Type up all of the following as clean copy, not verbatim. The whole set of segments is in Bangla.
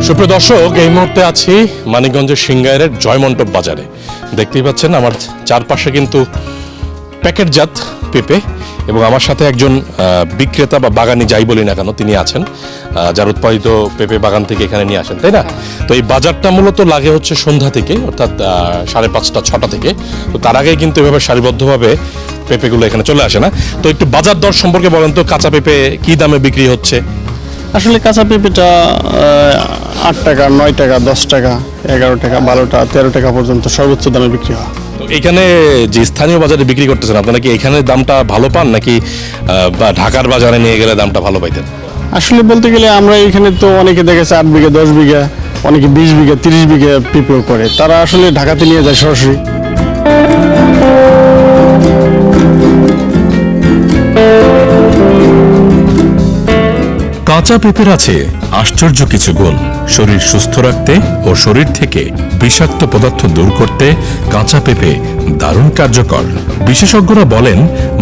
সুপ্রিয় দর্শক, এই মুহূর্তে আছি মানিকগঞ্জের সিংগাইরের জয়মন্টপ বাজারে। দেখতেই পাচ্ছেন আমার চারপাশে কিন্তু প্যাকেটজাত পেঁপে, এবং আমার সাথে একজন বিক্রেতা বা বাগানি যাই বলি না কেন তিনি আছেন, যার উৎপাদিত পেঁপে বাগান থেকে এখানে নিয়ে আসেন, তাই না? তো এই বাজারটা মূলত লাগে হচ্ছে সন্ধ্যা থেকে, অর্থাৎ 5:30 6টা থেকে। তো তার আগে কিন্তু এভাবে সারিবদ্ধভাবে পেঁপেগুলো এখানে চলে আসে না। তো একটু বাজার দর সম্পর্কে বলেন তো, কাঁচা পেঁপে কি দামে বিক্রি হচ্ছে? আসলে কাঁচা পেঁপেটা 8 টাকা, 9 টাকা, 10 টাকা, 11 টাকা, 12 টাকা, 13 টাকা পর্যন্ত সর্বোচ্চ দামে বিক্রি হয়। তো এখানে যে স্থানীয় বাজারে বিক্রি করতেছেন আপনারা, কি এখানে দামটা ভালো পান নাকি বা ঢাকার বাজারে নিয়ে গেলে দামটা ভালো পাইতেন? আসলে বলতে গেলে আমরা এখানে তো অনেকে দেখেছে 8 বিঘা, 10 বিঘা, অনেকে 20 বিঘা, 30 বিঘা পেঁপে করে, তারা আসলে ঢাকাতে নিয়ে যায় সরাসরি। কাঁচা পেঁপের আছে আশ্চর্য কিছু গুণ। শরীর সুস্থ রাখতে ও শরীর থেকে বিষাক্ত পদার্থ দূর করতে কাঁচা পেঁপে দারুণ কার্যকর। বিশেষজ্ঞরা বলেন,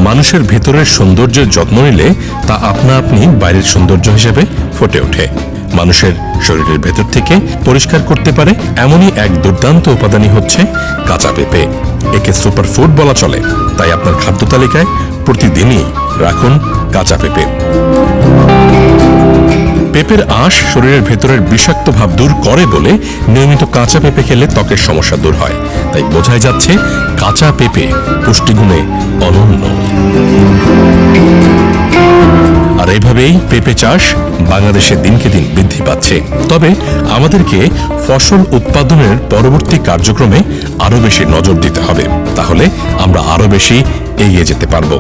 মানুষের ভেতরের সৌন্দর্যের যত্ন নিলে তা আপনা আপনি বাইরের সৌন্দর্য হিসেবে ফুটে ওঠে। মানুষের শরীরের ভেতর থেকে পরিষ্কার করতে পারে এমনই এক দুর্দান্ত উপাদানই হচ্ছে কাঁচা পেঁপে। একে সুপারফুড বলা চলে, তাই আপনার খাদ্য তালিকায় প্রতিদিনই রাখুন কাঁচা পেঁপে। পেঁপের আঁশ শরীরের ভেতরের বিষাক্ত ভাব দূর করে বলে নিয়মিত কাঁচা পেঁপে খেলে ত্বকের সমস্যা দূর হয়। তাই বোঝাই যাচ্ছে কাঁচা পেঁপে পুষ্টিগুণে অনন্য। আর এইভাবেই পেঁপে চাষ বাংলাদেশে দিনকে দিন বৃদ্ধি পাচ্ছে। তবে আমাদেরকে ফসল উৎপাদনের পরবর্তী কার্যক্রমে আরো বেশি নজর দিতে হবে, তাহলে আমরা আরো বেশি এগিয়ে যেতে পারবো।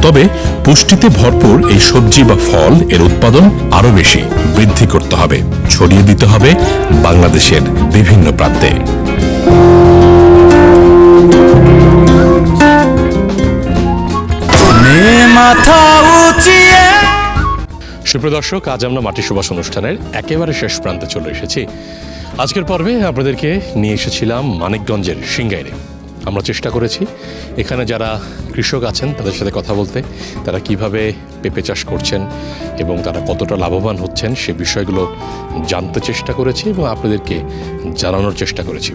তবে পুষ্টিতে ভরপুর এই সবজি বা ফল এর উৎপাদন আরো বেশি বৃদ্ধি করতে হবে, ছড়িয়ে দিতে হবে বাংলাদেশের বিভিন্ন প্রান্তে। সুপ্রিয় দর্শক, আজ আমরা মাটি সুবাস অনুষ্ঠানের একেবারে শেষ প্রান্তে চলে এসেছি। আজকের পর্বে আপনাদেরকে নিয়ে এসেছিলাম মানিকগঞ্জের সিংগাইরে। আমরা চেষ্টা করেছি এখানে যারা কৃষক আছেন তাদের সাথে কথা বলতে, তারা কিভাবে পেঁপে চাষ করছেন এবং তারা কতটা লাভবান হচ্ছেন সে বিষয়গুলো জানতে চেষ্টা করেছি এবং আপনাদেরকে জানানোর চেষ্টা করেছি।